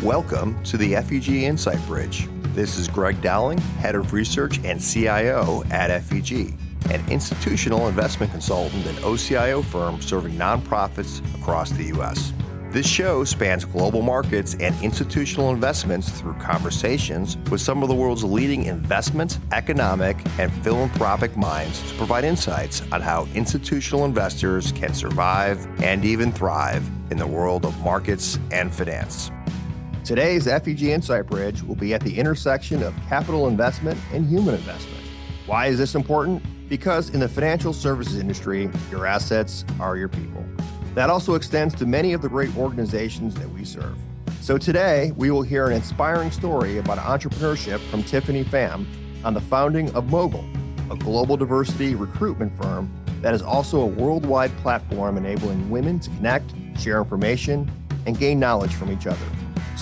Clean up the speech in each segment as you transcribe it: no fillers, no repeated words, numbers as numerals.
Welcome to the FEG Insight Bridge. This is Greg Dowling, Head of Research and CIO at FEG, an institutional investment consultant and OCIO firm serving nonprofits across the U.S. This show spans global markets and institutional investments through conversations with some of the world's leading investment, economic, and philanthropic minds to provide insights on how institutional investors can survive and even thrive in the world of markets and finance. Today's FEG Insight Bridge will be at the intersection of capital investment and human investment. Why is this important? Because in the financial services industry, your assets are your people. That also extends to many of the great organizations that we serve. So today, we will hear an inspiring story about entrepreneurship from Tiffany Pham on the founding of Mogul, a global diversity recruitment firm that is also a worldwide platform enabling women to connect, share information, and gain knowledge from each other.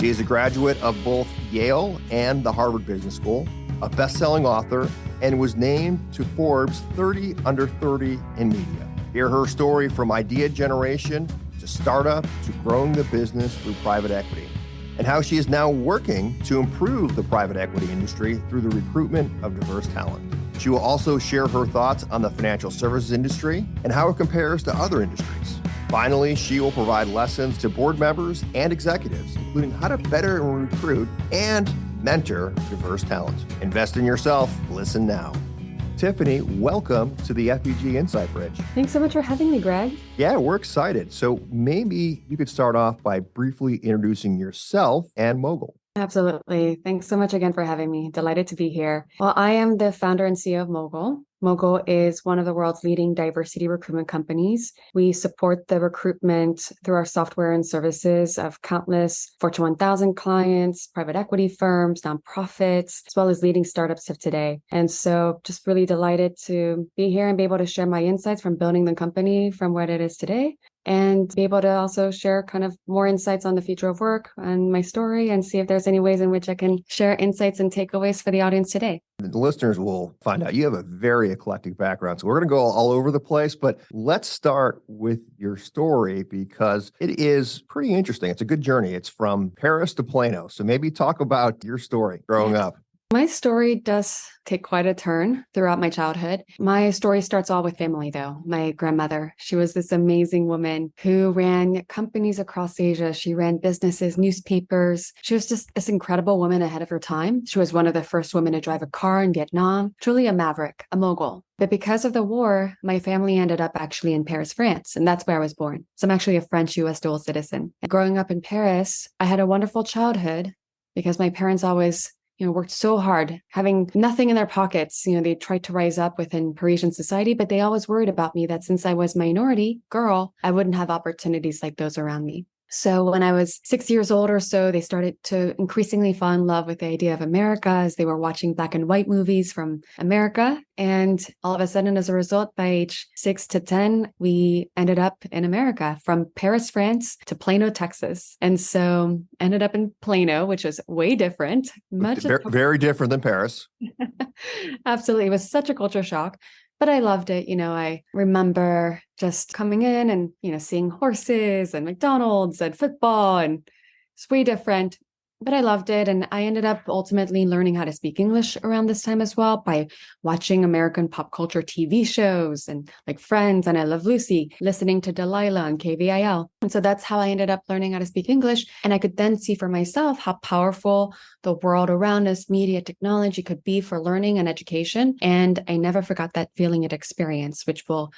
She is a graduate of both Yale and the Harvard Business School, a best-selling author, and was named to Forbes 30 Under 30 in media. Hear her story from idea generation to startup to growing the business through private equity, and how she is now working to improve the private equity industry through the recruitment of diverse talent. She will also share her thoughts on the financial services industry and how it compares to other industries. Finally, she will provide lessons to board members and executives, including how to better recruit and mentor diverse talent. Invest in yourself. Listen now. Tiffany, welcome to the FEG Insight Bridge. Thanks so much for having me, Greg. Yeah, we're excited. So maybe you could start off by briefly introducing yourself and Mogul. Absolutely. Thanks so much again for having me. Delighted to be here. Well, I am the founder and CEO of Mogul. Mogul is one of the world's leading diversity recruitment companies. We support the recruitment through our software and services of countless Fortune 1000 clients, private equity firms, nonprofits, as well as leading startups of today. And so just really delighted to be here and be able to share my insights from building the company from what it is today, and be able to also share kind of more insights on the future of work and my story, and see if there's any ways in which I can share insights and takeaways for the audience today. The listeners will find out you have a very eclectic background. So we're going to go all over the place, but let's start with your story because it is pretty interesting. It's a good journey. It's from Paris to Plano. So maybe talk about your story growing up. My story does take quite a turn throughout my childhood. My story starts all with family, though. My grandmother, she was this amazing woman who ran companies across Asia. She ran businesses, newspapers. She was just this incredible woman ahead of her time. She was one of the first women to drive a car in Vietnam, truly a maverick, a mogul. But because of the war, my family ended up actually in Paris, France, and that's where I was born. So I'm actually a French-US dual citizen. And growing up in Paris, I had a wonderful childhood because my parents always worked so hard, having nothing in their pockets. They tried to rise up within Parisian society, but they always worried about me that since I was minority girl, I wouldn't have opportunities like those around me. So when I was 6 years old or so, they started to increasingly fall in love with the idea of America as they were watching black and white movies from America. And all of a sudden, as a result, by age 6 to 10, we ended up in America, from Paris, France to Plano, Texas. And so ended up in Plano, which is way different. Very different than Paris. Absolutely. It was such a culture shock. But I loved it. I remember just coming in and, seeing horses and McDonald's and football, and it's way different. But I loved it. And I ended up ultimately learning how to speak English around this time as well by watching American pop culture TV shows and like Friends and I Love Lucy, listening to Delilah on KVIL. And so that's how I ended up learning how to speak English. And I could then see for myself how powerful the world around us, media, technology could be for learning and education. And I never forgot that feeling and experience, which will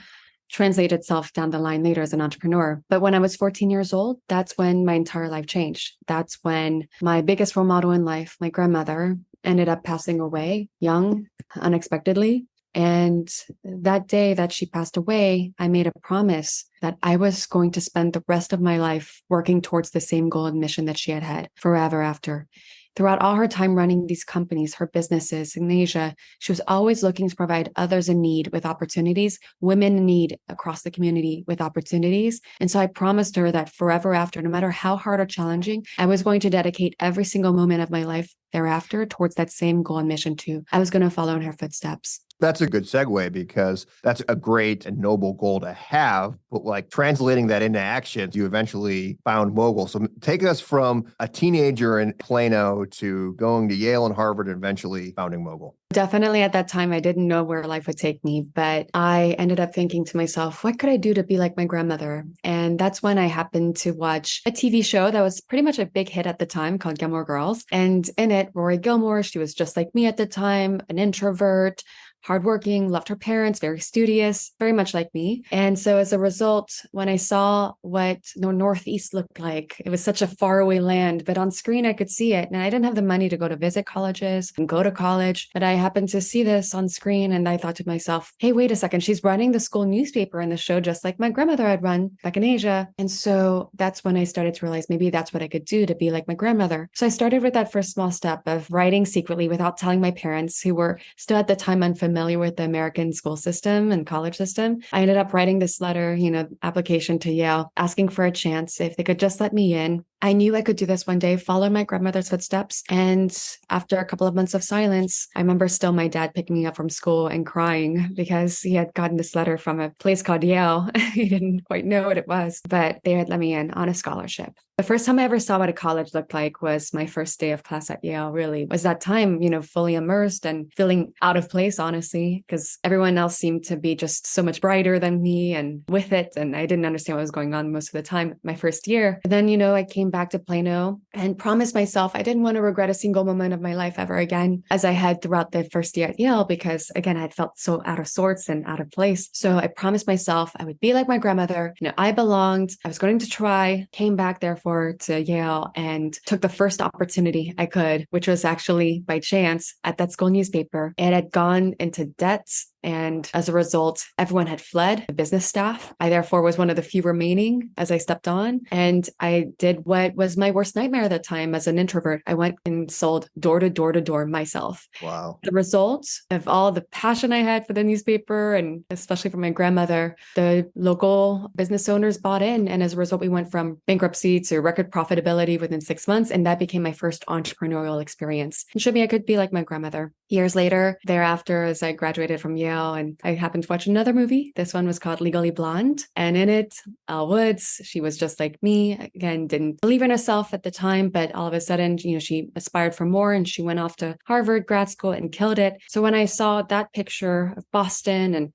translate itself down the line later as an entrepreneur. But when I was 14 years old, that's when my entire life changed. That's when my biggest role model in life, my grandmother, ended up passing away young, unexpectedly. And that day that she passed away, I made a promise that I was going to spend the rest of my life working towards the same goal and mission that she had had forever after. Throughout all her time running these companies, her businesses in Asia, she was always looking to provide others in need with opportunities, women in need across the community with opportunities. And so I promised her that forever after, no matter how hard or challenging, I was going to dedicate every single moment of my life thereafter towards that same goal and mission too. I was going to follow in her footsteps. That's a good segue because that's a great and noble goal to have, but like translating that into action, you eventually found Mogul. So take us from a teenager in Plano to going to Yale and Harvard and eventually founding Mogul. Definitely at that time, I didn't know where life would take me, but I ended up thinking to myself, what could I do to be like my grandmother? And that's when I happened to watch a TV show that was pretty much a big hit at the time called Gilmore Girls. And in it, Rory Gilmore, she was just like me at the time, an introvert, hardworking, loved her parents, very studious, very much like me. And so as a result, when I saw what the Northeast looked like, it was such a faraway land, but on screen I could see it. And I didn't have the money to go to visit colleges and go to college, but I happened to see this on screen and I thought to myself, hey, wait a second, she's running the school newspaper in the show just like my grandmother had run back in Asia. And so that's when I started to realize maybe that's what I could do to be like my grandmother. So I started with that first small step of writing secretly without telling my parents, who were still at the time unfamiliar with the American school system and college system. I ended up writing this letter, application to Yale, asking for a chance if they could just let me in. I knew I could do this one day, follow my grandmother's footsteps. And after a couple of months of silence, I remember still my dad picking me up from school and crying because he had gotten this letter from a place called Yale. He didn't quite know what it was, but they had let me in on a scholarship. The first time I ever saw what a college looked like was my first day of class at Yale, really. Was that time, fully immersed and feeling out of place, honestly, because everyone else seemed to be just so much brighter than me and with it. And I didn't understand what was going on most of the time my first year. But then, I came back to Plano and promised myself I didn't want to regret a single moment of my life ever again, as I had throughout the first year at Yale, because again, I had felt so out of sorts and out of place. So I promised myself I would be like my grandmother. I belonged. I was going to try, came back therefore to Yale and took the first opportunity I could, which was actually by chance at that school newspaper. It had gone into debt. And as a result, everyone had fled, the business staff. I therefore was one of the few remaining as I stepped on. And I did what was my worst nightmare at the time as an introvert. I went and sold door to door to door myself. Wow. The result of all the passion I had for the newspaper, and especially for my grandmother, the local business owners bought in. And as a result, we went from bankruptcy to record profitability within 6 months. And that became my first entrepreneurial experience. It showed me I could be like my grandmother. Years later, thereafter, as I graduated from Yale, and I happened to watch another movie. This one was called Legally Blonde. And in it, Elle Woods, she was just like me. Again, didn't believe in herself at the time, but all of a sudden, she aspired for more and she went off to Harvard grad school and killed it. So when I saw that picture of Boston and,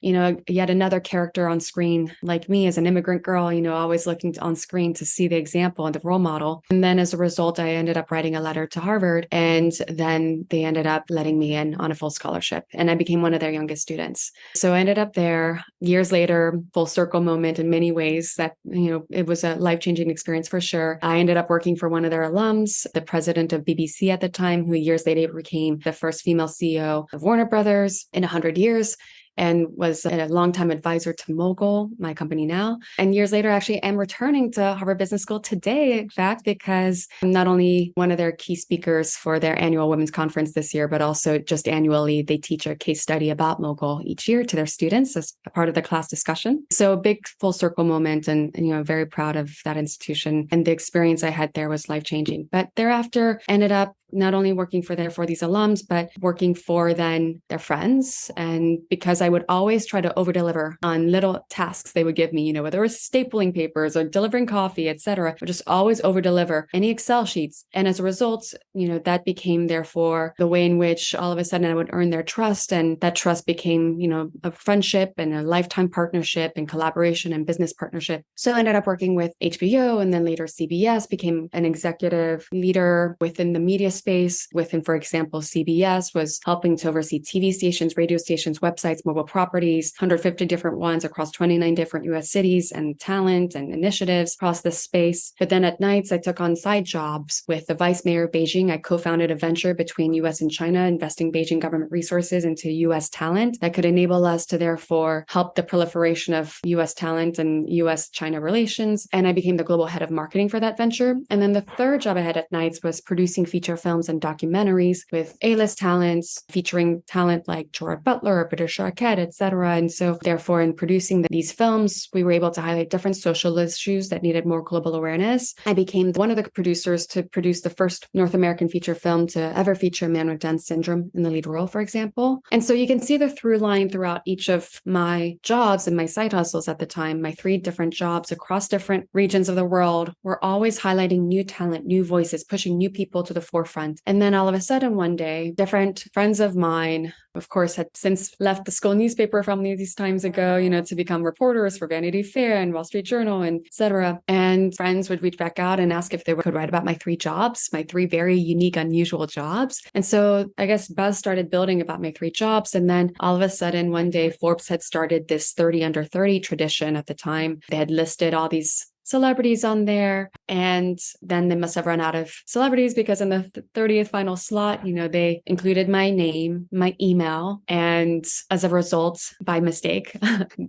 yet another character on screen like me as an immigrant girl, always looking on screen to see the example and the role model. And then as a result, I ended up writing a letter to Harvard and then they ended up letting me in on a full scholarship and I became one of their youngest students. So I ended up there years later, full circle moment in many ways that, it was a life-changing experience for sure. I ended up working for one of their alums, the president of BBC at the time, who years later became the first female CEO of Warner Brothers in 100 years. And was a longtime advisor to Mogul, my company now. And years later, actually, I'm returning to Harvard Business School today, in fact, because I'm not only one of their key speakers for their annual women's conference this year, but also just annually, they teach a case study about Mogul each year to their students as a part of the class discussion. So a big full circle moment and very proud of that institution. And the experience I had there was life-changing. But thereafter, ended up not only working for these alums, but working for then their friends. And because I would always try to over deliver on little tasks they would give me, whether it was stapling papers or delivering coffee, etc., I would just always over deliver any Excel sheets. And as a result, that became therefore the way in which all of a sudden I would earn their trust. And that trust became, a friendship and a lifetime partnership and collaboration and business partnership. So I ended up working with HBO and then later CBS, became an executive leader within the media space. Within, for example, CBS was helping to oversee TV stations, radio stations, websites, mobile properties, 150 different ones across 29 different US cities, and talent and initiatives across this space. But then at nights, I took on side jobs with the vice mayor of Beijing. I co-founded a venture between US and China, investing Beijing government resources into US talent that could enable us to therefore help the proliferation of US talent and US-China relations. And I became the global head of marketing for that venture. And then the third job I had at nights was producing feature films and documentaries with A-list talents, featuring talent like Gerard Butler or Patricia Marquette, et cetera. And so therefore, in producing these films, we were able to highlight different social issues that needed more global awareness. I became one of the producers to produce the first North American feature film to ever feature a man with Down syndrome in the lead role, for example. And so you can see the through line throughout each of my jobs and my side hustles at the time, my 3 different jobs across different regions of the world, were always highlighting new talent, new voices, pushing new people to the forefront. And then all of a sudden one day, different friends of mine, of course, had since left the school newspaper from these times ago, to become reporters for Vanity Fair and Wall Street Journal, and et cetera. And friends would reach back out and ask if they could write about my 3 jobs, my 3 very unique, unusual jobs. And so I guess buzz started building about my 3 jobs. And then all of a sudden, one day, Forbes had started this 30 under 30 tradition at the time. They had listed all these celebrities on there. And then they must have run out of celebrities because in the 30th final slot, they included my name, my email. And as a result, by mistake,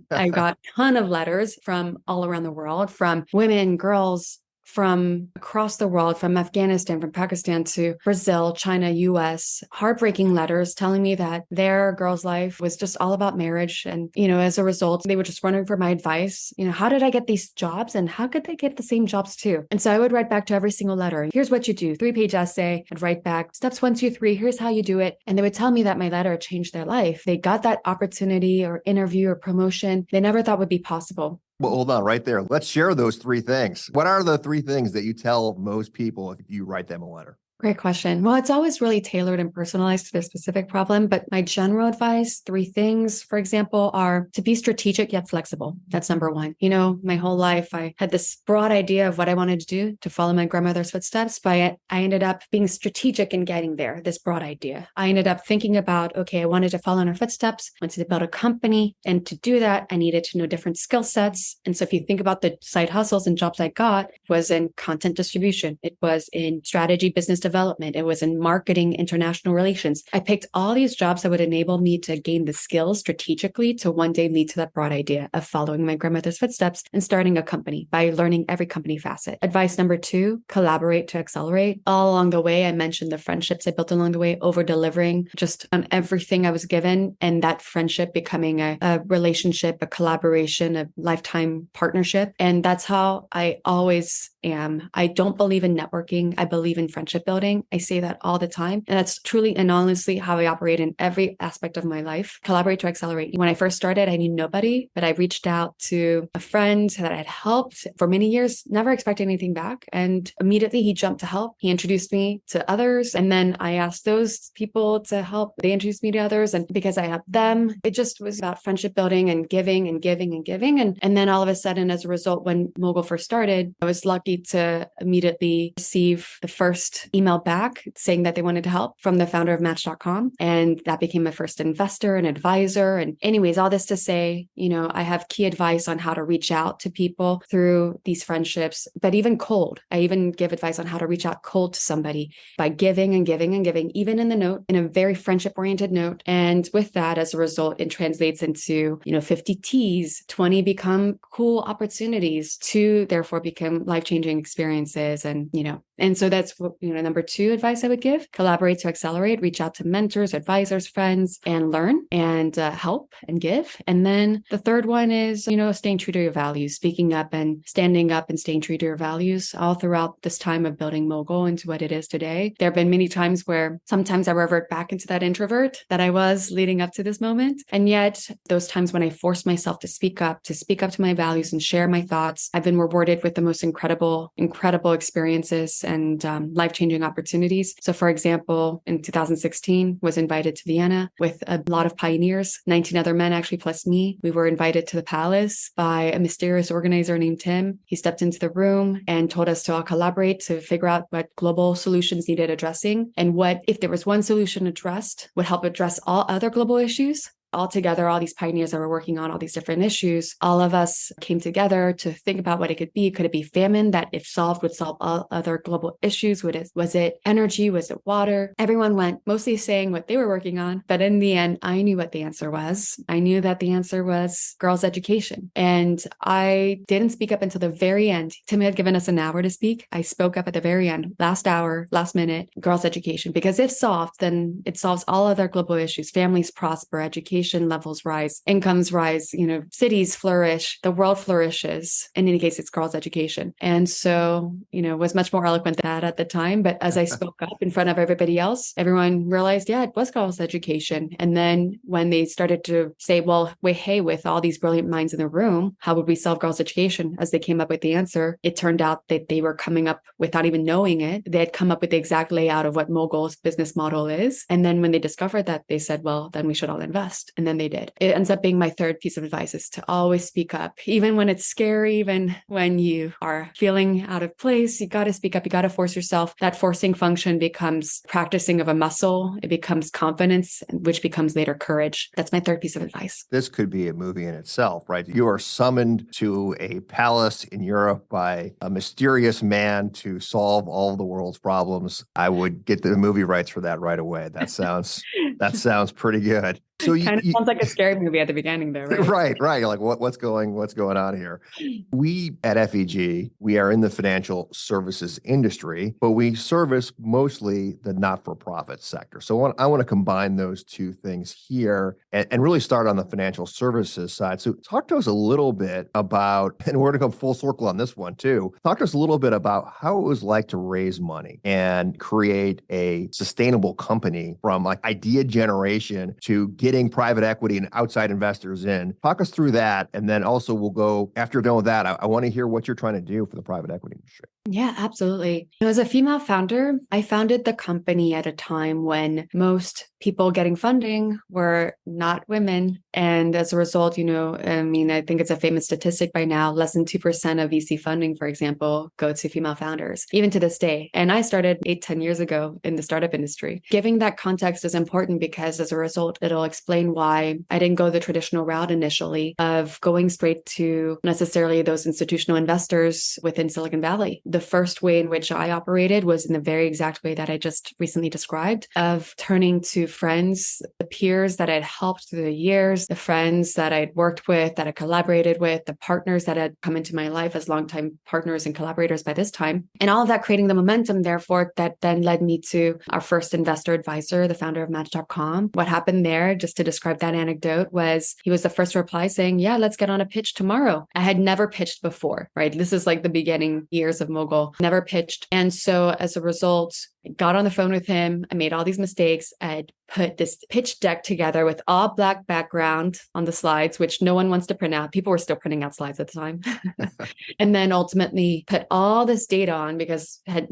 I got a ton of letters from all around the world, from women, girls, from across the world, from Afghanistan, from Pakistan to Brazil, China, US, heartbreaking letters telling me that their girl's life was just all about marriage. And, as a result, they were just running for my advice. How did I get these jobs and how could they get the same jobs too? And so I would write back to every single letter. Here's what you do, 3-page essay. I'd write back steps 1, 2, 3. Here's how you do it. And they would tell me that my letter changed their life. They got that opportunity or interview or promotion they never thought would be possible. Well, hold on right there. Let's share those 3 things. What are the 3 things that you tell most people if you write them a letter? Great question. Well, it's always really tailored and personalized to their specific problem. But my general advice, 3 things, for example, are to be strategic yet flexible. That's number 1. My whole life, I had this broad idea of what I wanted to do to follow my grandmother's footsteps, but I ended up being strategic in getting there, this broad idea. I ended up thinking about, okay, I wanted to follow in her footsteps, wanted to build a company. And to do that, I needed to know different skill sets. And so if you think about the side hustles and jobs I got, it was in content distribution. It was in strategy, business development. It was in marketing, international relations. I picked all these jobs that would enable me to gain the skills strategically to one day lead to that broad idea of following my grandmother's footsteps and starting a company by learning every company facet. Advice number 2, collaborate to accelerate. All along the way, I mentioned the friendships I built along the way, over delivering just on everything I was given, and that friendship becoming a relationship, a collaboration, a lifetime partnership. And that's how I always am. I don't believe in networking. I believe in friendship building. I say that all the time. And that's truly and honestly how I operate in every aspect of my life. Collaborate to accelerate. When I first started, I knew nobody, but I reached out to a friend that I'd helped for many years, never expecting anything back. And immediately he jumped to help. He introduced me to others. And then I asked those people to help. They introduced me to others. And because I helped them, it just was about friendship building and giving and giving and giving. And then all of a sudden, as a result, when Mogul first started, I was lucky to immediately receive the first email back saying that they wanted to help from the founder of Match.com. And that became my first investor and advisor. And anyways, all this to say, I have key advice on how to reach out to people through these friendships, but even cold. I even give advice on how to reach out cold to somebody by giving and giving and giving, even in the note, in a very friendship oriented note. And with that, as a result, it translates into, 50 T's, 20 become cool opportunities, 2 therefore become life-changing experiences. And so that's number 2 advice I would give: collaborate to accelerate, reach out to mentors, advisors, friends, and learn and help and give. And then the third one is, staying true to your values, speaking up and standing up and staying true to your values all throughout this time of building Mogul into what it is today. There have been many times where sometimes I revert back into that introvert that I was leading up to this moment. And yet those times when I force myself to speak up to my values and share my thoughts, I've been rewarded with the most incredible experiences and life-changing opportunities. So for example, in 2016, was invited to Vienna with a lot of pioneers, 19 other men actually plus me. We were invited to the palace by a mysterious organizer named Tim. He stepped into the room and told us to all collaborate to figure out what global solutions needed addressing and what, if there was one solution addressed, would help address all other global issues. All together, all these pioneers that were working on all these different issues, all of us came together to think about what it could be. Could it be famine that, if solved, would solve all other global issues? Was it energy? Was it water? Everyone went mostly saying what they were working on. But in the end, I knew what the answer was. I knew that the answer was girls' education. And I didn't speak up until the very end. Tim had given us an hour to speak. I spoke up at the very end, last hour, last minute, girls' education. Because if solved, then it solves all other global issues. Families prosper, education education levels rise, incomes rise, cities flourish, the world flourishes. In any case, it's girls' education. And so, was much more eloquent than that at the time. But as I spoke up in front of everybody else, everyone realized, yeah, it was girls' education. And then when they started to say, well, wait, hey, with all these brilliant minds in the room, how would we solve girls' education? As they came up with the answer, it turned out that they were coming up without even knowing it. They had come up with the exact layout of what Mogul's business model is. And then when they discovered that, they said, well, then we should all invest. And then they did. It ends up being my third piece of advice, is to always speak up, even when it's scary, even when you are feeling out of place. You got to speak up. You got to force yourself. That forcing function becomes practicing of a muscle. It becomes confidence, which becomes later courage. That's my third piece of advice. This could be a movie in itself, right? You are summoned to a palace in Europe by a mysterious man to solve all of the world's problems. I would get the movie rights for that right away. That sounds pretty good. So kind of sounds like a scary movie at the beginning, though, right? Right. You're like, what's going on here? We at FEG, we are in the financial services industry, but we service mostly the not-for-profit sector. So I want to combine those two things here and really start on the financial services side. So talk to us a little bit about, and we're going to come full circle on this one too. Talk to us a little bit about how it was like to raise money and create a sustainable company from like idea generation to getting private equity and outside investors in. Talk us through that. And then also we'll go, after you're done with that, I want to hear what you're trying to do for the private equity industry. Yeah, absolutely. As a female founder, I founded the company at a time when most people getting funding were not women. And as a result, I think it's a famous statistic by now, less than 2% of VC funding, for example, go to female founders, even to this day. And I started 8-10 years ago in the startup industry. Giving that context is important because as a result, it'll explain why I didn't go the traditional route initially of going straight to necessarily those institutional investors within Silicon Valley. The first way in which I operated was in the very exact way that I just recently described, of turning to friends, the peers that I'd helped through the years, the friends that I'd worked with, that I collaborated with, the partners that had come into my life as longtime partners and collaborators by this time. And all of that creating the momentum, therefore, that then led me to our first investor advisor, the founder of Match.com. What happened there, just to describe that anecdote, was he was the first to reply saying, yeah, let's get on a pitch tomorrow. I had never pitched before, right? This is like the beginning years of Mogul, never pitched. And so as a result, I got on the phone with him. I made all these mistakes. I'd put this pitch deck together with all Black background on the slides, which no one wants to print out. People were still printing out slides at the time. And then ultimately put all this data on because had,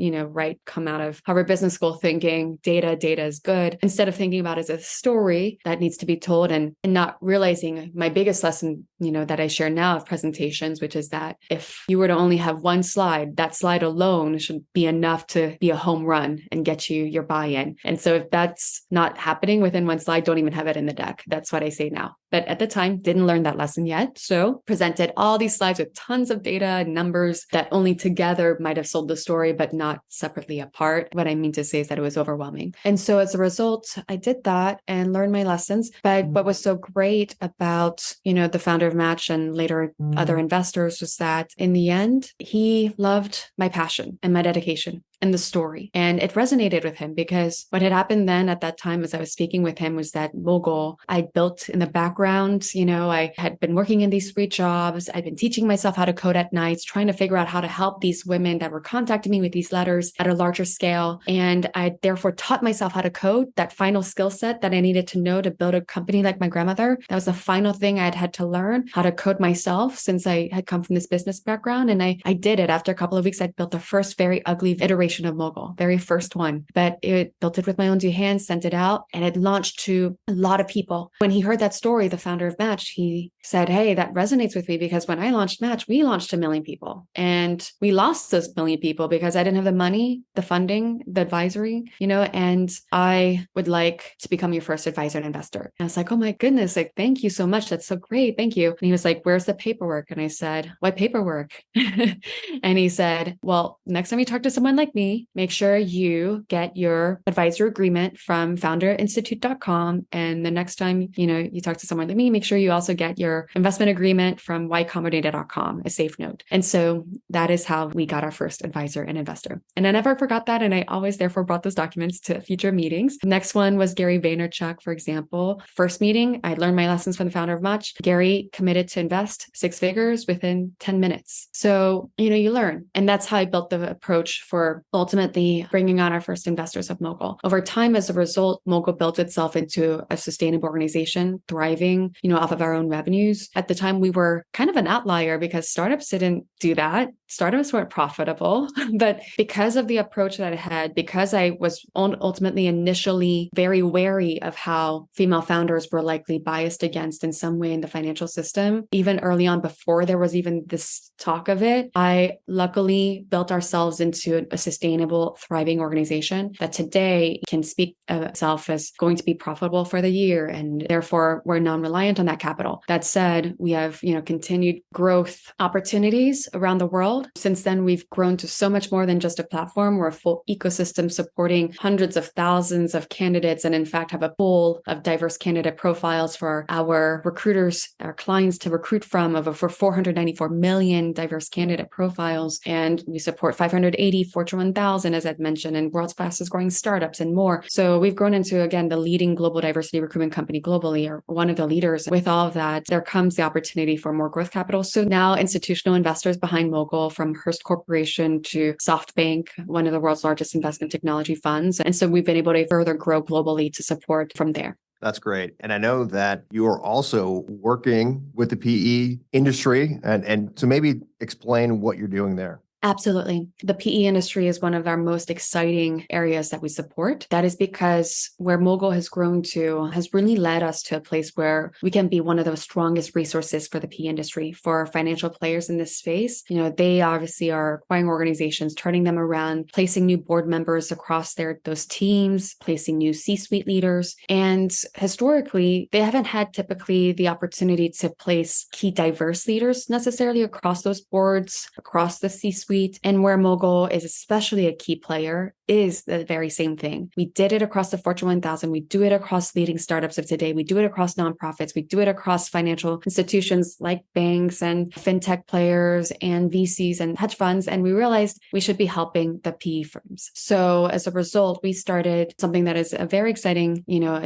come out of Harvard Business School thinking data is good, instead of thinking about it as a story that needs to be told and not realizing my biggest lesson, that I share now of presentations, which is that if you were to only have one slide, that slide alone should be enough to be a home run and get you your buy-in. And so if that's not happening within one slide, don't even have it in the deck. That's what I say now. But at the time, didn't learn that lesson yet. So presented all these slides with tons of data and numbers that only together might have sold the story, but not separately apart. What I mean to say is that it was overwhelming. And so as a result, I did that and learned my lessons. But what was so great about, the founder of Match and later other investors was that in the end, he loved my passion and my dedication and the story. And it resonated with him because what had happened then at that time as I was speaking with him was that Mogul, I built in the background, I had been working in these 3 jobs. I'd been teaching myself how to code at nights, trying to figure out how to help these women that were contacting me with these letters at a larger scale. And I therefore taught myself how to code, that final skill set that I needed to know to build a company like my grandmother. That was the final thing I'd had to learn, how to code myself, since I had come from this business background. And I did it. After a couple of weeks, I'd built the first very ugly iteration of Mogul, very first one, but it built it with my own 2 hands, sent it out, and it launched to a lot of people. When he heard that story, the founder of Match, he said, hey, that resonates with me because when I launched Match, we launched 1 million people and we lost those 1 million people because I didn't have the money, the funding, the advisory, and I would like to become your first advisor and investor. And I was like, oh my goodness, like, thank you so much. That's so great. Thank you. And he was like, where's the paperwork? And I said, what paperwork? And he said, well, next time you talk to someone like me, make sure you get your advisor agreement from founderinstitute.com. And the next time, you talk to someone like me, make sure you also get your your investment agreement from ycombinator.com, a safe note. And so that is how we got our first advisor and investor. And I never forgot that. And I always therefore brought those documents to future meetings. The next one was Gary Vaynerchuk, for example. First meeting, I learned my lessons from the founder of Much. Gary committed to invest 6 figures within 10 minutes. So, you learn. And that's how I built the approach for ultimately bringing on our first investors of Mogul. Over time, as a result, Mogul built itself into a sustainable organization, thriving, off of our own revenues. At the time, we were kind of an outlier because startups didn't do that. Startups weren't profitable, but because of the approach that I had, because I was ultimately initially very wary of how female founders were likely biased against in some way in the financial system, even early on before there was even this talk of it, I luckily built ourselves into a sustainable, thriving organization that today can speak of itself as going to be profitable for the year. And therefore, we're non-reliant on that capital. That said, we have, continued growth opportunities around the world. Since then, we've grown to so much more than just a platform. We're a full ecosystem supporting hundreds of thousands of candidates, and in fact, have a pool of diverse candidate profiles for our recruiters, our clients to recruit from of over 494 million diverse candidate profiles. And we support 580 Fortune 1000, as I've mentioned, and world's fastest growing startups and more. So we've grown into, again, the leading global diversity recruitment company globally, or one of the leaders. With all of that, there comes the opportunity for more growth capital. So now institutional investors behind Mogul, from Hearst Corporation to SoftBank, one of the world's largest investment technology funds. And so we've been able to further grow globally to support from there. That's great. And I know that you are also working with the PE industry, and so maybe explain what you're doing there. Absolutely. The PE industry is one of our most exciting areas that we support. That is because where Mogul has grown to has really led us to a place where we can be one of the strongest resources for the PE industry, for financial players in this space. They obviously are acquiring organizations, turning them around, placing new board members across those teams, placing new C-suite leaders. And historically, they haven't had typically the opportunity to place key diverse leaders necessarily across those boards, across the C-suite. And where Mogul is especially a key player is the very same thing. We did it across the Fortune 1000. We do it across leading startups of today. We do it across nonprofits. We do it across financial institutions like banks and fintech players and VCs and hedge funds. And we realized we should be helping the PE firms. So as a result, we started something that is a very exciting,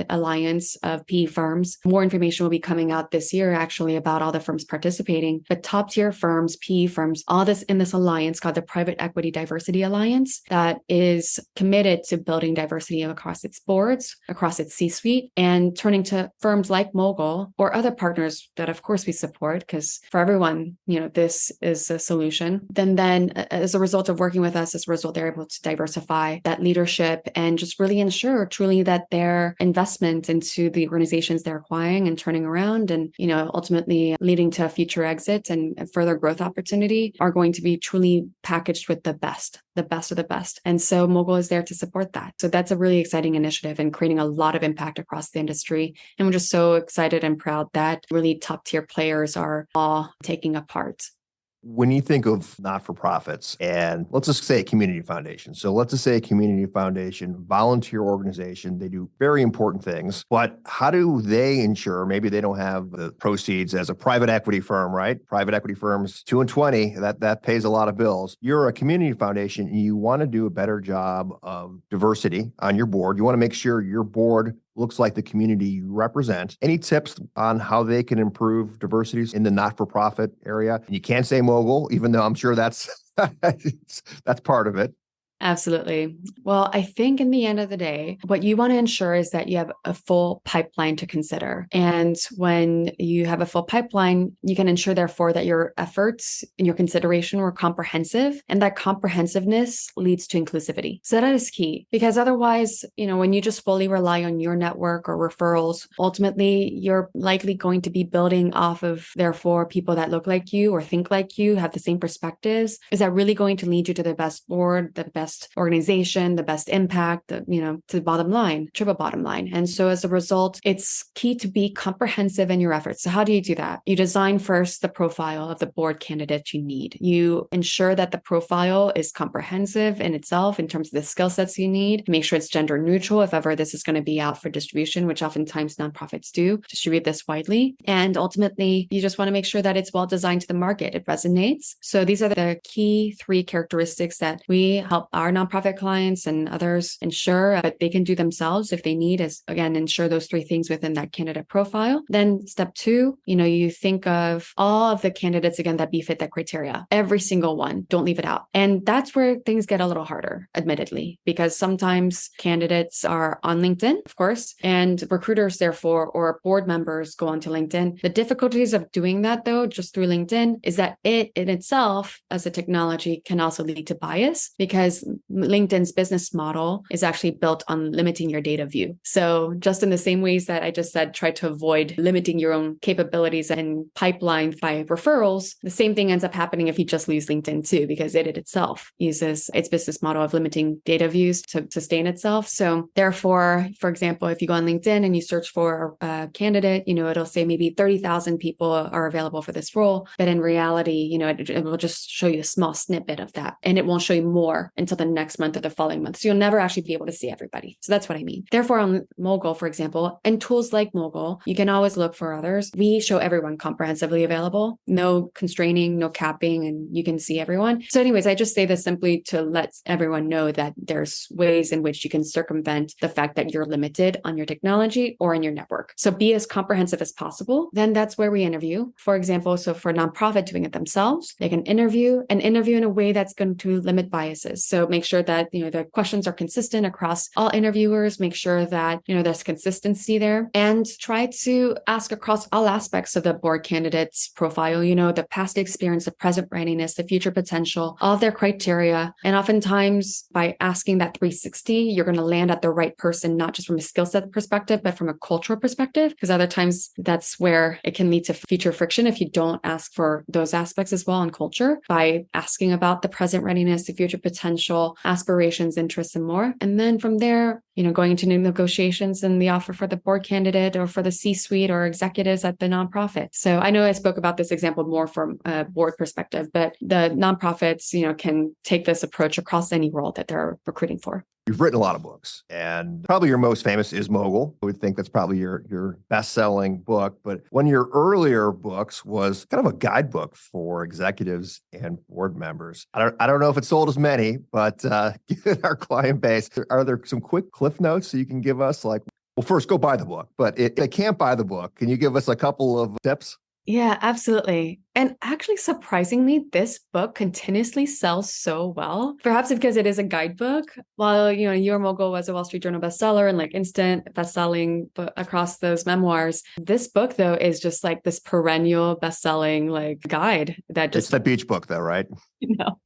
alliance of PE firms. More information will be coming out this year, actually, about all the firms participating. But top tier firms, PE firms, all this in this alliance called the Private Equity Diversity Alliance that is committed to building diversity across its boards, across its C-suite, and turning to firms like Mogul or other partners that, of course, we support, because for everyone, this is a solution. Then as a result of working with us, they're able to diversify that leadership and just really ensure truly that their investment into the organizations they're acquiring and turning around and, ultimately leading to a future exit and further growth opportunity are going to be truly packaged with the best of the best. And so Mogul is there to support that. So that's a really exciting initiative and creating a lot of impact across the industry. And we're just so excited and proud that really top tier players are all taking a part. When you think of not-for-profits, and let's just say a community foundation. So let's just say a community foundation, volunteer organization, they do very important things, but how do they ensure, maybe they don't have the proceeds as a private equity firm, right? Private equity firms, 2 and 20, that pays a lot of bills. You're a community foundation and you want to do a better job of diversity on your board. You want to make sure your board looks like the community you represent. Any tips on how they can improve diversities in the not-for-profit area? And you can't say Mogul, even though I'm sure that's part of it. Absolutely. Well, I think in the end of the day, what you want to ensure is that you have a full pipeline to consider. And when you have a full pipeline, you can ensure, therefore, that your efforts and your consideration were comprehensive, and that comprehensiveness leads to inclusivity. So that is key, because otherwise, when you just fully rely on your network or referrals, ultimately, you're likely going to be building off of, therefore, people that look like you or think like you, have the same perspectives. Is that really going to lead you to the best board, the best best organization, the best impact, to the bottom line, triple bottom line. And so as a result, it's key to be comprehensive in your efforts. So how do you do that? You design first the profile of the board candidate you need. You ensure that the profile is comprehensive in itself in terms of the skill sets you need. Make sure it's gender neutral if ever this is going to be out for distribution, which oftentimes nonprofits do distribute this widely. And ultimately, you just want to make sure that it's well designed to the market. It resonates. So these are the key 3 characteristics that we help our nonprofit clients and others ensure that they can do themselves if they need, is again, ensure those 3 things within that candidate profile. Then step 2, you think of all of the candidates again that befit that criteria, every single one, don't leave it out. And that's where things get a little harder, admittedly, because sometimes candidates are on LinkedIn, of course, and recruiters therefore, or board members go onto LinkedIn. The difficulties of doing that though, just through LinkedIn, is that it in itself as a technology can also lead to bias, because LinkedIn's business model is actually built on limiting your data view. So just in the same ways that I just said, try to avoid limiting your own capabilities and pipeline by referrals, the same thing ends up happening if you just lose LinkedIn too, because it itself uses its business model of limiting data views to sustain itself. So therefore, for example, if you go on LinkedIn and you search for a candidate, it'll say maybe 30,000 people are available for this role. But in reality, it will just show you a small snippet of that. And it won't show you more until the next month or the following month. So you'll never actually be able to see everybody. So that's what I mean. Therefore, on Mogul, for example, and tools like Mogul, you can always look for others. We show everyone comprehensively available, no constraining, no capping, and you can see everyone. So anyways, I just say this simply to let everyone know that there's ways in which you can circumvent the fact that you're limited on your technology or in your network. So be as comprehensive as possible. Then that's where we interview. For example, so for a nonprofit doing it themselves, they can interview in a way that's going to limit biases. So make sure that, the questions are consistent across all interviewers, make sure that, there's consistency there, and try to ask across all aspects of the board candidate's profile, the past experience, the present readiness, the future potential, all of their criteria. And oftentimes by asking that 360, you're going to land at the right person, not just from a skill set perspective, but from a cultural perspective, because other times that's where it can lead to future friction if you don't ask for those aspects as well in culture, by asking about the present readiness, the future potential, aspirations, interests, and more. And then from there, going into new negotiations and the offer for the board candidate or for the C-suite or executives at the nonprofit. So I know I spoke about this example more from a board perspective, but the nonprofits, can take this approach across any role that they're recruiting for. You've written a lot of books, and probably your most famous is Mogul. I would think that's probably your best-selling book. But one of your earlier books was kind of a guidebook for executives and board members. I don't know if it sold as many, but given our client base, are there some quick cliff notes so you can give us? Well, first, go buy the book. But if they can't buy the book, can you give us a couple of tips? Yeah, absolutely. And actually, surprisingly, this book continuously sells so well, perhaps because it is a guidebook. While, Your Mogul was a Wall Street Journal bestseller and instant bestselling across those memoirs, this book, though, is just this perennial bestselling guide that just... It's the beach book, though, right? No.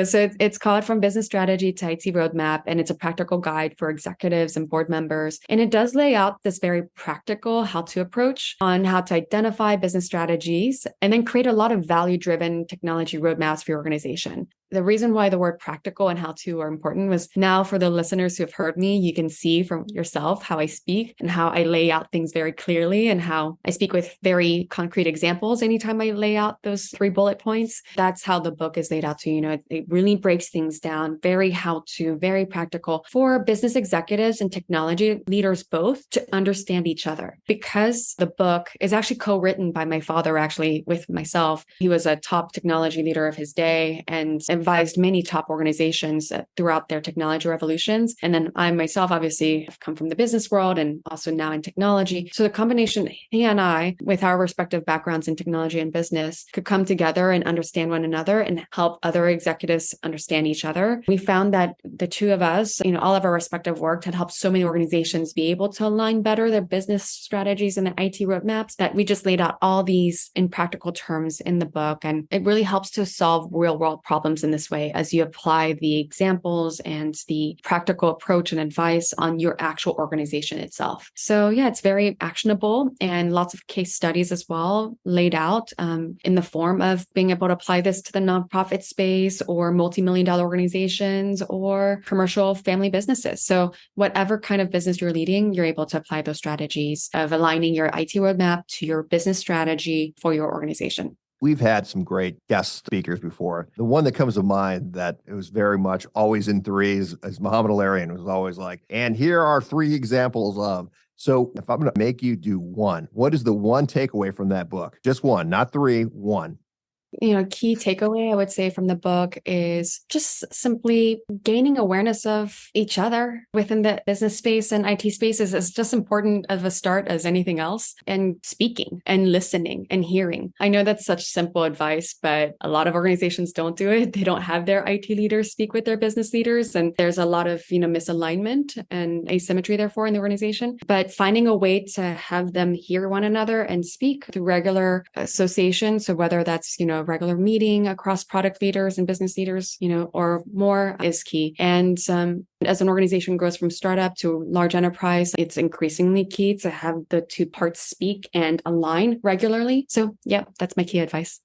So it's called From Business Strategy to IT Roadmap, and it's a practical guide for executives and board members. And it does lay out this very practical how-to approach on how to identify business strategies and then create a lot of value-driven technology roadmaps for your organization. The reason why the word practical and how to are important was now for the listeners who have heard me, you can see from yourself how I speak and how I lay out things very clearly and how I speak with very concrete examples anytime I lay out those 3 bullet points. That's how the book is laid out to, it really breaks things down, very how to, very practical for business executives and technology leaders both to understand each other. Because the book is actually co-written by my father, actually, with myself. He was a top technology leader of his day and advised many top organizations throughout their technology revolutions. And then I myself, obviously, have come from the business world and also now in technology. So the combination, he and I, with our respective backgrounds in technology and business, could come together and understand one another and help other executives understand each other. We found that the two of us, all of our respective work had helped so many organizations be able to align better their business strategies and their IT roadmaps, that we just laid out all these in practical terms terms in the book. And it really helps to solve real world problems in this way as you apply the examples and the practical approach and advice on your actual organization itself. So yeah, it's very actionable and lots of case studies as well laid out in the form of being able to apply this to the nonprofit space or multi-million-dollar organizations or commercial family businesses. So whatever kind of business you're leading, you're able to apply those strategies of aligning your IT roadmap to your business strategy for your organization. We've had some great guest speakers before. The one that comes to mind that it was very much always in threes is Muhammad Al-Arian was always like, and here are 3 examples of. So if I'm going to make you do one, what is the one takeaway from that book? Just one, not 3, one. Key takeaway I would say from the book is just simply gaining awareness of each other within the business space and IT spaces is just important of a start as anything else, and speaking and listening and hearing. I know that's such simple advice, but a lot of organizations don't do it. They don't have their IT leaders speak with their business leaders. And there's a lot of, misalignment and asymmetry therefore in the organization, but finding a way to have them hear one another and speak through regular association. So whether that's, regular meeting across product leaders and business leaders, or more is key. And as an organization grows from startup to large enterprise, it's increasingly key to have the 2 parts speak and align regularly. So yeah, that's my key advice.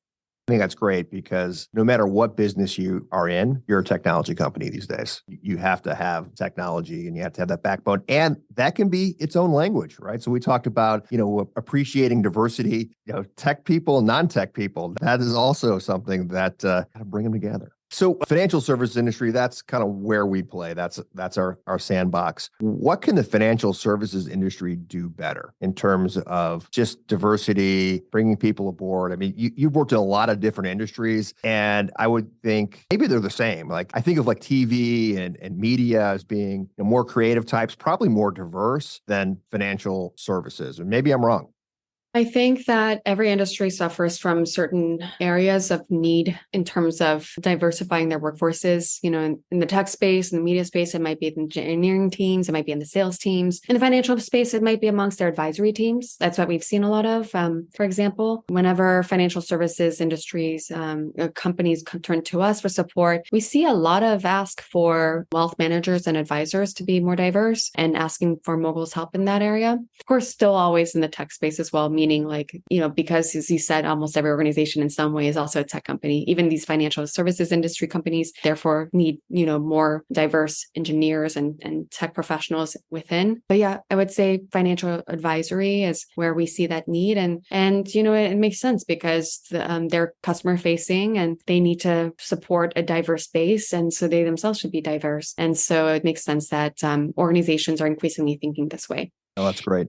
I think that's great because no matter what business you are in, you're a technology company these days. You have to have technology and you have to have that backbone. And that can be its own language, right? So we talked about, appreciating diversity, tech people, non-tech people. That is also something that bring them together. So financial services industry, that's kind of where we play. That's our sandbox. What can the financial services industry do better in terms of just diversity, bringing people aboard? I mean, you've worked in a lot of different industries, and I would think maybe they're the same. Like I think of like TV and media as being more creative types, probably more diverse than financial services. And maybe I'm wrong. I think that every industry suffers from certain areas of need in terms of diversifying their workforces. In the tech space, in the media space, it might be in the engineering teams, it might be in the sales teams. In the financial space, it might be amongst their advisory teams. That's what we've seen a lot of. For example, whenever financial services industries, companies turn to us for support, we see a lot of ask for wealth managers and advisors to be more diverse and asking for Mogul's help in that area. Of course, still always in the tech space as well, meaning because as you said, almost every organization in some way is also a tech company. Even these financial services industry companies therefore need, more diverse engineers and tech professionals within. But yeah, I would say financial advisory is where we see that need. And it makes sense because they're customer facing and they need to support a diverse base. And so they themselves should be diverse. And so it makes sense that organizations are increasingly thinking this way. Oh, that's great.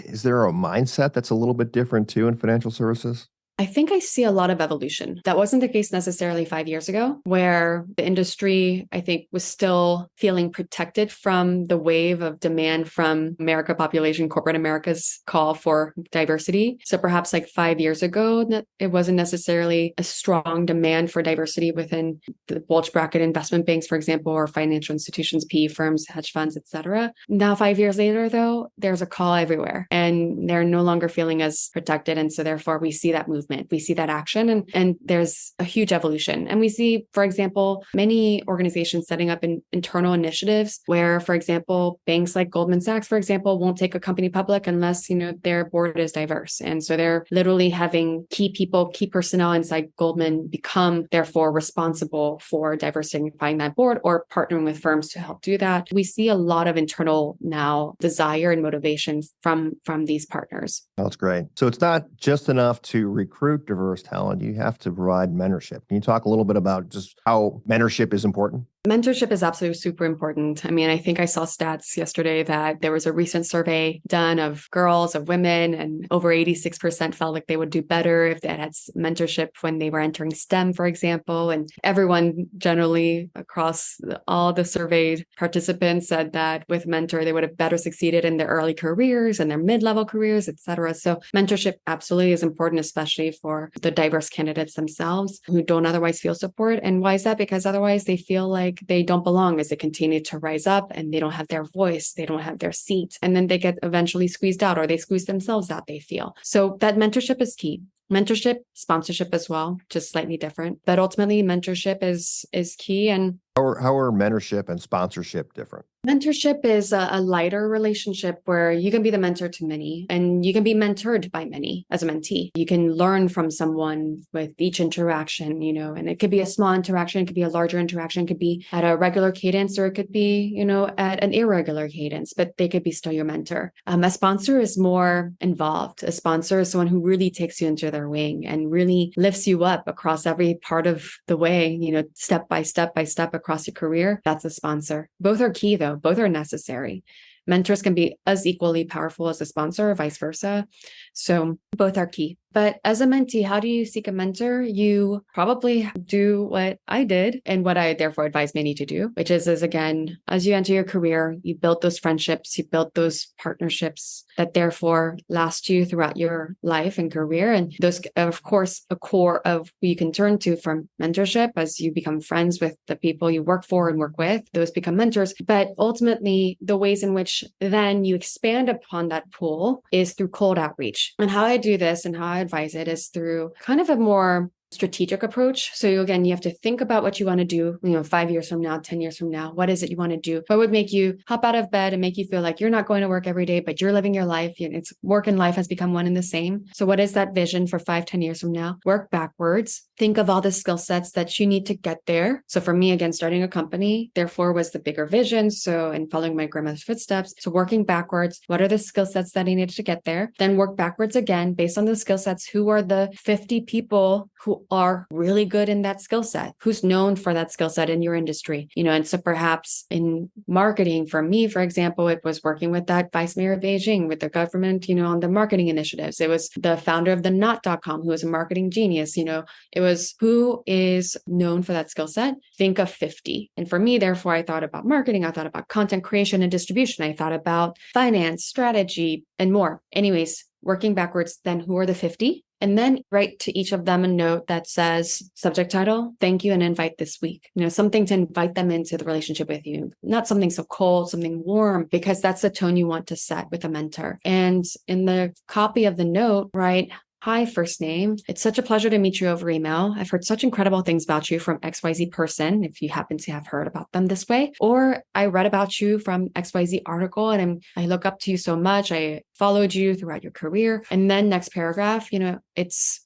Is there a mindset that's a little bit different too in financial services? I think I see a lot of evolution. That wasn't the case necessarily 5 years ago, where the industry, I think, was still feeling protected from the wave of demand from corporate America's call for diversity. So perhaps like 5 years ago, it wasn't necessarily a strong demand for diversity within the bulge bracket investment banks, for example, or financial institutions, PE firms, hedge funds, etc. Now, 5 years later, though, there's a call everywhere and they're no longer feeling as protected. And so therefore, we see that movement. We see that action and there's a huge evolution. And we see, for example, many organizations setting up internal initiatives where, for example, banks like Goldman Sachs, for example, won't take a company public unless, their board is diverse. And so they're literally having key people, key personnel inside Goldman become therefore responsible for diversifying that board or partnering with firms to help do that. We see a lot of internal now desire and motivation from these partners. That's great. So it's not just enough to recruit diverse talent. You have to provide mentorship. Can you talk a little bit about just how mentorship is important? Mentorship is absolutely super important. I mean, I think I saw stats yesterday that there was a recent survey done of girls, of women, and over 86% felt like they would do better if they had mentorship when they were entering STEM, for example. And everyone generally across all the surveyed participants said that with mentor, they would have better succeeded in their early careers and their mid-level careers, et cetera. So mentorship absolutely is important, especially for the diverse candidates themselves who don't otherwise feel support. And why is that? Because otherwise they feel like they don't belong as they continue to rise up and they don't have their voice, they don't have their seat, and then they get eventually squeezed out or they squeeze themselves out, they feel. So that mentorship is key. Mentorship, sponsorship as well, just slightly different. But ultimately, mentorship is key. And How are mentorship and sponsorship different? mentorship is a lighter relationship where you can be the mentor to many and you can be mentored by many as a mentee. You can learn from someone with each interaction, and it could be a small interaction, it could be a larger interaction, it could be at a regular cadence, or it could be, at an irregular cadence, but they could be still your mentor. A sponsor is more involved. A sponsor is someone who really takes you into their wing and really lifts you up across every part of the way, step by step across your career. That's a sponsor. Both are key though. Both are necessary. Mentors can be as equally powerful as a sponsor or vice versa. So both are key. But as a mentee, how do you seek a mentor? You probably do what I did and what I therefore advise many to do, which is again, as you enter your career, you build those friendships, you build those partnerships that therefore last you throughout your life and career. And those, of course, a core of who you can turn to from mentorship as you become friends with the people you work for and work with, those become mentors. But ultimately, the ways in which then you expand upon that pool is through cold outreach. And how I do this and how I advise it is through kind of a more strategic approach. So again, you have to think about what you want to do, 5 years from now, 10 years from now. What is it you want to do? What would make you hop out of bed and make you feel like you're not going to work every day, but you're living your life? It's work and life has become one and the same. So what is that vision for 5, 10 years from now? Work backwards. Think of all the skill sets that you need to get there. So for me, again, starting a company, therefore was the bigger vision. So, and following my grandmother's footsteps. So working backwards, what are the skill sets that I needed to get there? Then work backwards again, based on the skill sets. Who are the 50 people who are really good in that skill set? Who's known for that skill set in your industry? And so perhaps in marketing, for me, for example, it was working with that vice mayor of Beijing, with the government, on the marketing initiatives. It was the founder of the not.com, who was a marketing genius. It was who is known for that skill set. Think of 50. And for me, therefore, I thought about marketing. I thought about content creation and distribution. I thought about finance, strategy, and more. Anyways, working backwards, then who are the 50? And then write to each of them a note that says, subject title, thank you, and invite this week. Something to invite them into the relationship with you. Not something so cold, something warm, because that's the tone you want to set with a mentor. And in the copy of the note, write, hi, first name. It's such a pleasure to meet you over email. I've heard such incredible things about you from XYZ person, if you happen to have heard about them this way. Or I read about you from XYZ article and I look up to you so much. I followed you throughout your career. And then next paragraph,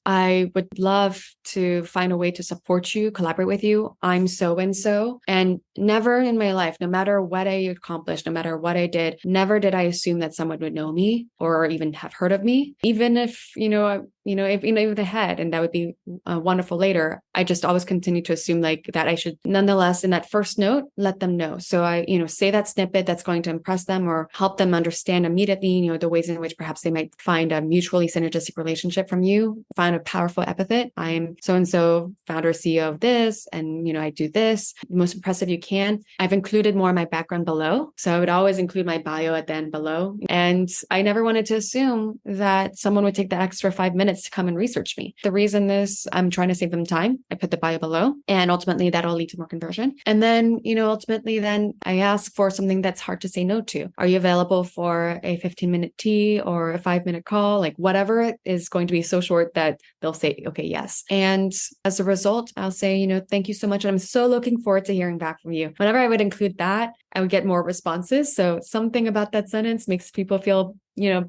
I would love to find a way to support you, collaborate with you. I'm so-and-so. And never in my life, no matter what I accomplished, no matter what I did, never did I assume that someone would know me or even have heard of me. Even if, if they had, and that would be wonderful later. I just always continue to assume that I should nonetheless, in that first note, let them know. So I, say that snippet that's going to impress them or help them understand immediately, the ways in which perhaps they might find a mutually synergistic relationship from you. Find a powerful epithet. I'm so-and-so, founder, CEO of this, and, I do this. The most impressive you can. I've included more of my background below. So I would always include my bio at the end below. And I never wanted to assume that someone would take the extra 5 minutes to come and research me. The reason is I'm trying to save them time. I put the bio below, and ultimately that'll lead to more conversion. And then, ultimately then I ask for something that's hard to say no to. Are you available for a 15-minute tea or a 5-minute call? Like whatever it is going to be so short that they'll say, okay, yes. And as a result, I'll say, thank you so much. And I'm so looking forward to hearing back from you. Whenever I would include that, I would get more responses. So something about that sentence makes people feel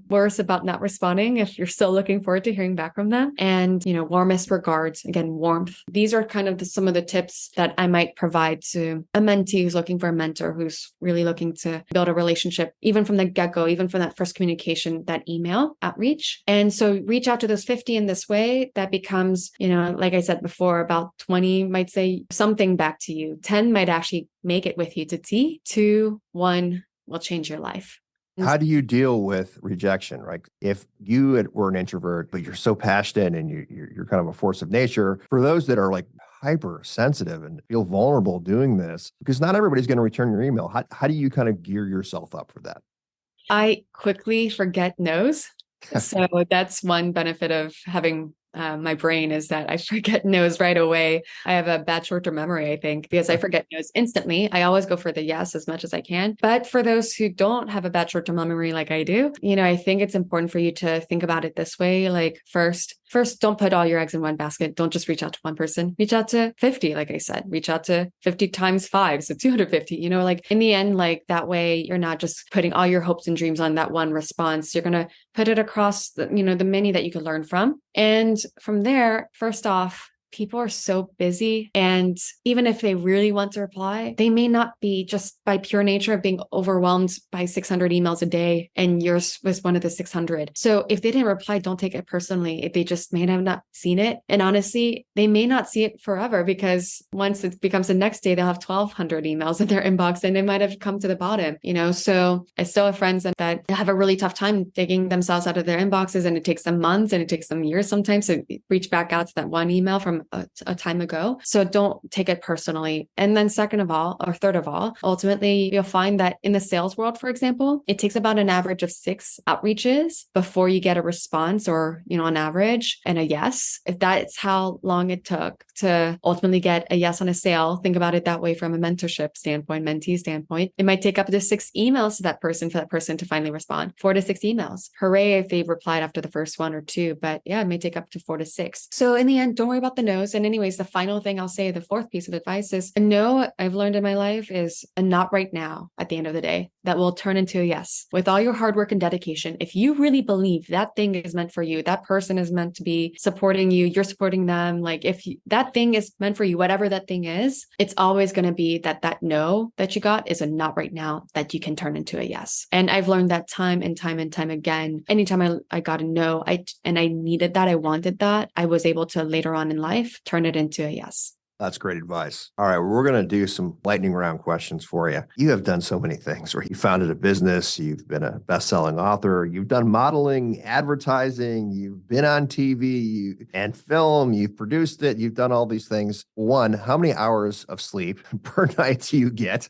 worse about not responding if you're still looking forward to hearing back from them. And, warmest regards, again, warmth. These are kind of some of the tips that I might provide to a mentee who's looking for a mentor, who's really looking to build a relationship, even from the get-go, even from that first communication, that email outreach. And so reach out to those 50 in this way. That becomes, like I said before, about 20 might say something back to you. 10 might actually make it with you to tea. 2, 1 will change your life. How do you deal with rejection, right? If you were an introvert, but you're so passionate and you're kind of a force of nature, for those that are hypersensitive and feel vulnerable doing this, because not everybody's going to return your email. How do you kind of gear yourself up for that? I quickly forget no's. So that's one benefit of having my brain, is that I forget no's right away. I have a bad short-term memory, I think, because I forget no's instantly. I always go for the yes as much as I can. But for those who don't have a bad short-term memory like I do, I think it's important for you to think about it this way. First, first, don't put all your eggs in one basket. Don't just reach out to one person. Reach out to 50, like I said. Reach out to 50 times 5, so 250. Like in the end, like that way, you're not just putting all your hopes and dreams on that one response. You're going to put it across the many that you could learn from. And from there, first off, people are so busy. And even if they really want to reply, they may not be, just by pure nature of being overwhelmed by 600 emails a day. And yours was one of the 600. So if they didn't reply, don't take it personally. If they just may have not seen it. And honestly, they may not see it forever, because once it becomes the next day, they'll have 1,200 emails in their inbox and they might have come to the bottom, So I still have friends that have a really tough time digging themselves out of their inboxes, and it takes them months and it takes them years sometimes to reach back out to that one email from a time ago. So don't take it personally. And then third of all, ultimately, you'll find that in the sales world, for example, it takes about an average of 6 outreaches before you get a response, or, on average, and a yes. If that's how long it took to ultimately get a yes on a sale, think about it that way from a mentorship standpoint, mentee standpoint. It might take up to 6 emails to that person for that person to finally respond. 4 to 6 emails. Hooray if they replied after the first 1 or 2, but yeah, it may take up to 4 to 6. So in the end, don't worry about the no's. And anyways, the final thing I'll say, the fourth piece of advice is, a no I've learned in my life is a not right now at the end of the day that will turn into a yes. With all your hard work and dedication, if you really believe that thing is meant for you, that person is meant to be supporting you, you're supporting them. Like if that thing is meant for you, whatever that thing is, it's always going to be that no that you got is a not right now that you can turn into a yes. And I've learned that time and time and time again. Anytime I got a no, I needed that, I wanted that, I was able to later on in life turn it into a yes. That's great advice. All right, we're going to do some lightning round questions for you. You have done so many things, right? You founded a business, you've been a best-selling author, you've done modeling, advertising, you've been on TV and film, you've produced it, you've done all these things. One, how many hours of sleep per night do you get?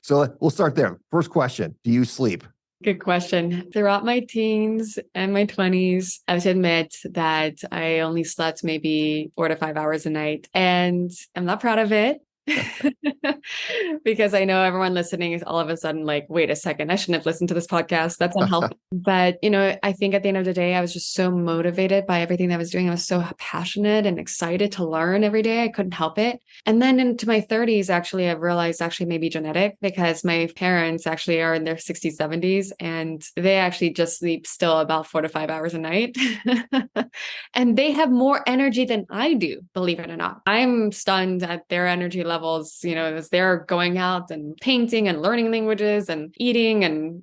So we'll start there. First question, do you sleep? Good question. Throughout my teens and my 20s, I have to admit that I only slept maybe 4 to 5 hours a night. And I'm not proud of it. Because I know everyone listening is all of a sudden like, wait a second, I shouldn't have listened to this podcast. That's unhealthy. But, I think at the end of the day, I was just so motivated by everything that I was doing. I was so passionate and excited to learn every day. I couldn't help it. And then into my 30s, actually, I've realized maybe genetic, because my parents actually are in their 60s, 70s, and they actually just sleep still about 4 to 5 hours a night. And they have more energy than I do, believe it or not. I'm stunned at their energy levels, as they're going out and painting and learning languages and eating and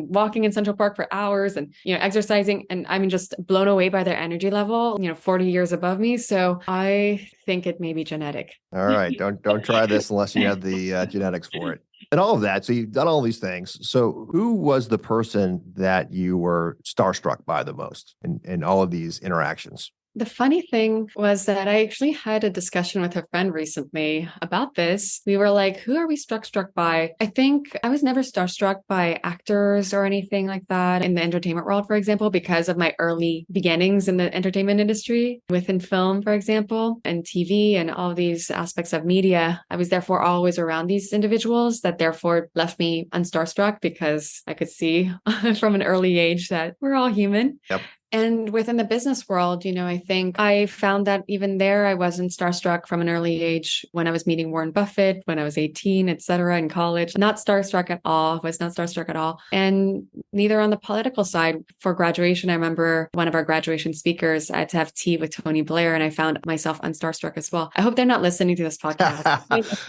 walking in Central Park for hours and, exercising. And I'm just blown away by their energy level, 40 years above me. So I think it may be genetic. All right. Don't try this unless you have the genetics for it. And all of that. So you've done all these things. So who was the person that you were starstruck by the most in all of these interactions? The funny thing was that I actually had a discussion with a friend recently about this. We were like, who are we struck by? I think I was never starstruck by actors or anything like that in the entertainment world, for example, because of my early beginnings in the entertainment industry, within film, for example, and TV and all these aspects of media. I was therefore always around these individuals that therefore left me unstarstruck, because I could see from an early age that we're all human. Yep. And within the business world, I think I found that even there, I wasn't starstruck from an early age when I was meeting Warren Buffett, when I was 18, et cetera, in college. Not starstruck at all, was not starstruck at all. And neither on the political side. For graduation, I remember one of our graduation speakers, I had to have tea with Tony Blair, and I found myself unstarstruck as well. I hope they're not listening to this podcast.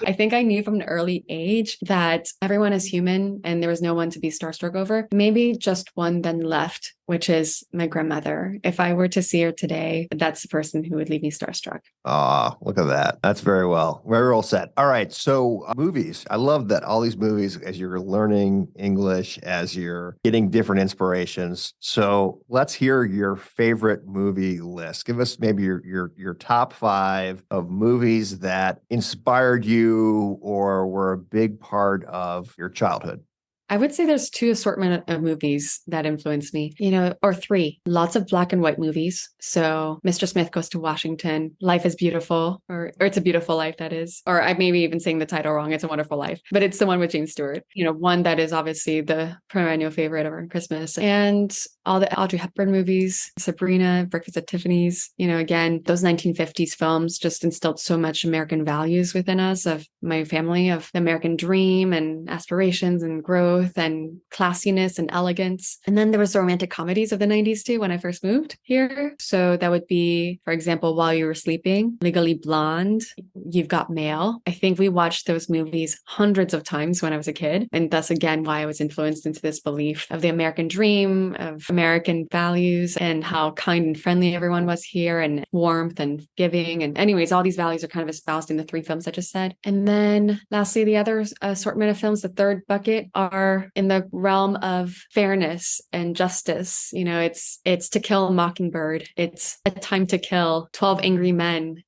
I think I knew from an early age that everyone is human and there was no one to be starstruck over. Maybe just one then left, which is my grandmother. If I were to see her today, that's the person who would leave me starstruck. Ah, look at that. That's very well said. All right. So movies. I love that all these movies, as you're learning English, as you're getting different inspirations. So let's hear your favorite movie list. Give us maybe your top 5 of movies that inspired you or were a big part of your childhood. I would say there's two assortment of movies that influence me, or three. Lots of black and white movies. So Mr. Smith Goes to Washington, Life is Beautiful, or It's a Beautiful Life, that is. Or I may be even saying the title wrong. It's a Wonderful Life, but it's the one with Jane Stewart. One that is obviously the perennial favorite around Christmas. And all the Audrey Hepburn movies, Sabrina, Breakfast at Tiffany's, again, those 1950s films just instilled so much American values within us, of my family, of the American dream and aspirations and growth and classiness and elegance. And then there was the romantic comedies of the 90s too, when I first moved here. So that would be, for example, While You Were Sleeping, Legally Blonde, You've Got Mail. I think we watched those movies hundreds of times when I was a kid. And that's again why I was influenced into this belief of the American dream, of American values, and how kind and friendly everyone was here, and warmth and giving. And anyways, all these values are kind of espoused in the three films I just said. And then lastly, the other assortment of films, the third bucket, are in the realm of fairness and justice. It's To Kill a Mockingbird. It's A Time to Kill, 12 Angry Men.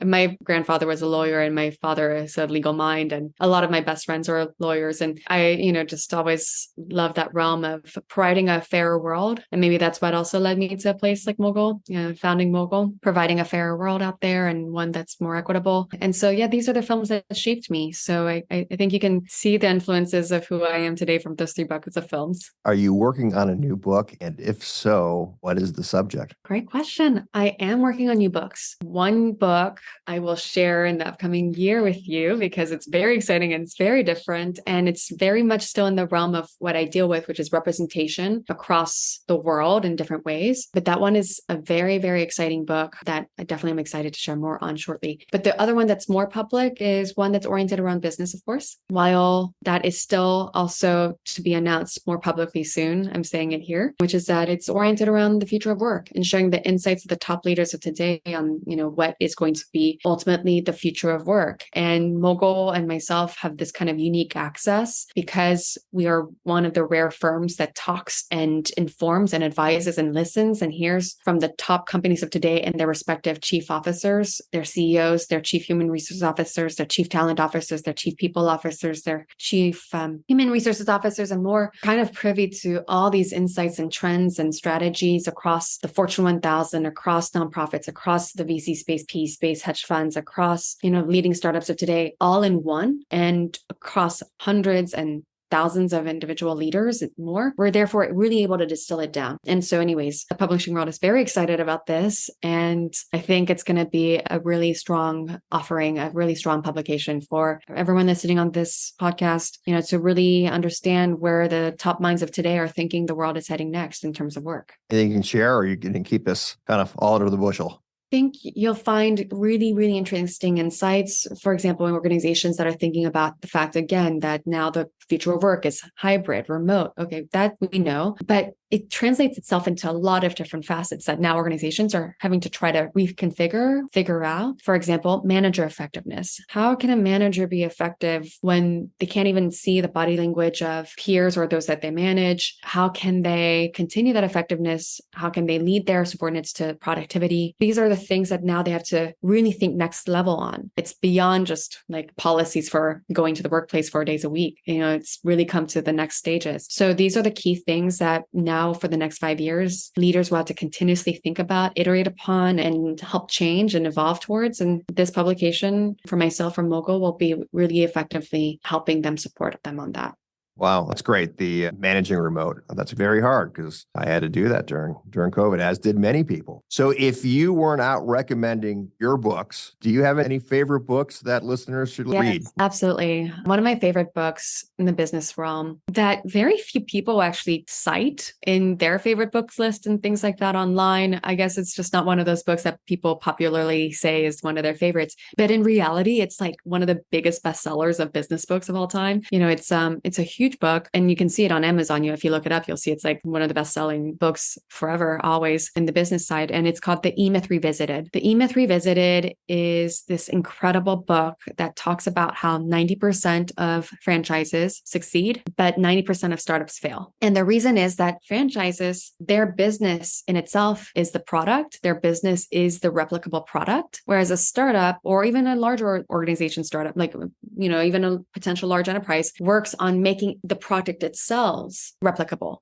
My grandfather was a lawyer and my father is a legal mind, and a lot of my best friends are lawyers. And I, just always love that realm of providing a fairer world. And maybe that's what also led me to a place like Mogul, founding Mogul, providing a fairer world out there and one that's more equitable. And so, yeah, these are the films that shaped me. So I think you can see the influences of who I am today from those three buckets of films. Are you working on a new book? And if so, what is the subject? Great question. I am working on new books. One book I will share in the upcoming year with you because it's very exciting and it's very different. And it's very much still in the realm of what I deal with, which is representation across the world in different ways. But that one is a very, very exciting book that I definitely am excited to share more on shortly. But the other one that's more public is one that's oriented around business, of course. While that is still also to be announced more publicly soon, I'm saying it here, which is that it's oriented around the future of work and showing the insights of the top leaders of today on, what is going to be ultimately the future of work. And Mogul and myself have this kind of unique access because we are one of the rare firms that talks and informs and advises and listens and hears from the top companies of today and their respective chief officers, their CEOs, their chief human resources officers, their chief talent officers, their chief people officers, their chief human resources officers, and more, kind of privy to all these insights and trends and strategies across the Fortune 1000, across nonprofits, across the VC space, PE space, hedge funds, across, leading startups of today, all in one, and across hundreds and thousands of individual leaders and more. We're therefore really able to distill it down. And so anyways, the publishing world is very excited about this. And I think it's going to be a really strong offering, a really strong publication for everyone that's sitting on this podcast, to really understand where the top minds of today are thinking the world is heading next in terms of work. Anything you can share, or you can keep us kind of all under the bushel? Think you'll find really, really interesting insights. For example, in organizations that are thinking about the fact, again, that now the future of work is hybrid, remote. Okay, that we know, but it translates itself into a lot of different facets that now organizations are having to try to reconfigure, figure out. For example, manager effectiveness. How can a manager be effective when they can't even see the body language of peers or those that they manage? How can they continue that effectiveness? How can they lead their subordinates to productivity? These are the things that now they have to really think next level on. It's beyond just like policies for going to the workplace 4 days a week. It's really come to the next stages. So these are the key things that now for the next 5 years, leaders will have to continuously think about, iterate upon, and help change and evolve towards. And this publication for myself from Mogul will be really effectively helping them, support them on that. Wow, that's great. The managing remote, that's very hard because I had to do that during COVID, as did many people. So if you weren't out recommending your books, do you have any favorite books that listeners should read? Absolutely. One of my favorite books in the business realm that very few people actually cite in their favorite books list and things like that online. I guess it's just not one of those books that people popularly say is one of their favorites. But in reality, it's like one of the biggest bestsellers of business books of all time. It's a huge book, and you can see it on Amazon. If you look it up, you'll see it's like one of the best-selling books forever, always in the business side. And it's called The E-Myth Revisited. The E-Myth Revisited is this incredible book that talks about how 90% of franchises succeed, but 90% of startups fail. And the reason is that franchises, their business in itself is the product. Their business is the replicable product. Whereas a startup, or even a larger organization startup, like even a potential large enterprise works on making the product itself replicable.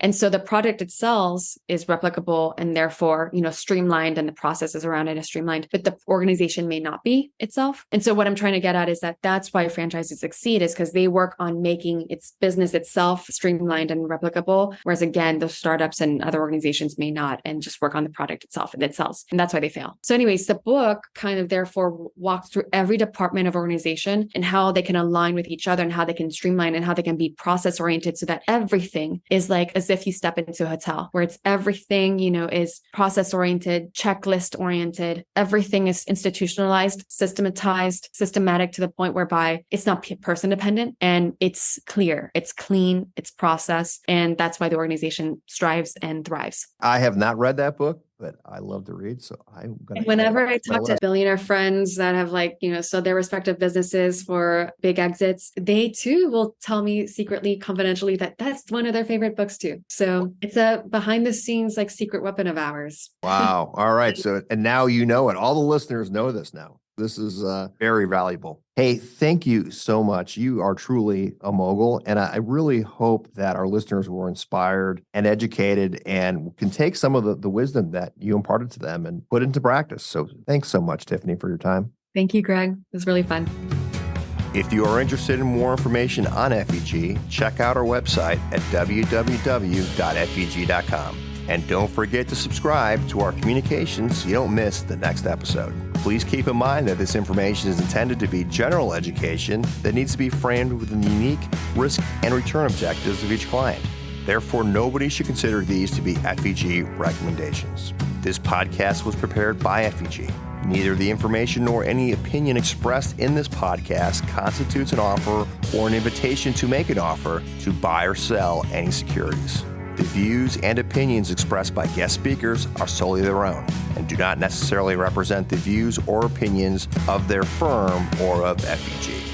And so the product itself is replicable and therefore, streamlined, and the processes around it is streamlined, but the organization may not be itself. And so what I'm trying to get at is that that's why franchises succeed, is because they work on making its business itself streamlined and replicable. Whereas again, those startups and other organizations may not, and just work on the product itself and themselves. And that's why they fail. So anyways, the book kind of therefore walks through every department of organization and how they can align with each other and how they can streamline and how they can be process oriented so that everything is like as if you step into a hotel where it's everything, is process oriented, checklist oriented. Everything is institutionalized, systematized, systematic to the point whereby it's not person dependent and it's clear, it's clean, it's process. And that's why the organization strives and thrives. I have not read that book, but I love to read. So I'm going to. Whenever I talk to billionaire friends that have sold their respective businesses for big exits, they too will tell me secretly, confidentially, that that's one of their favorite books too. So it's a behind the scenes, secret weapon of ours. Wow. All right. So, and now you know it. All the listeners know this now. This is very valuable. Hey, thank you so much. You are truly a mogul. And I really hope that our listeners were inspired and educated and can take some of the wisdom that you imparted to them and put into practice. So thanks so much, Tiffany, for your time. Thank you, Greg. It was really fun. If you are interested in more information on FEG, check out our website at www.feg.com. And don't forget to subscribe to our communications so you don't miss the next episode. Please keep in mind that this information is intended to be general education that needs to be framed within the unique risk and return objectives of each client. Therefore, nobody should consider these to be FEG recommendations. This podcast was prepared by FEG. Neither the information nor any opinion expressed in this podcast constitutes an offer or an invitation to make an offer to buy or sell any securities. The views and opinions expressed by guest speakers are solely their own and do not necessarily represent the views or opinions of their firm or of FEG.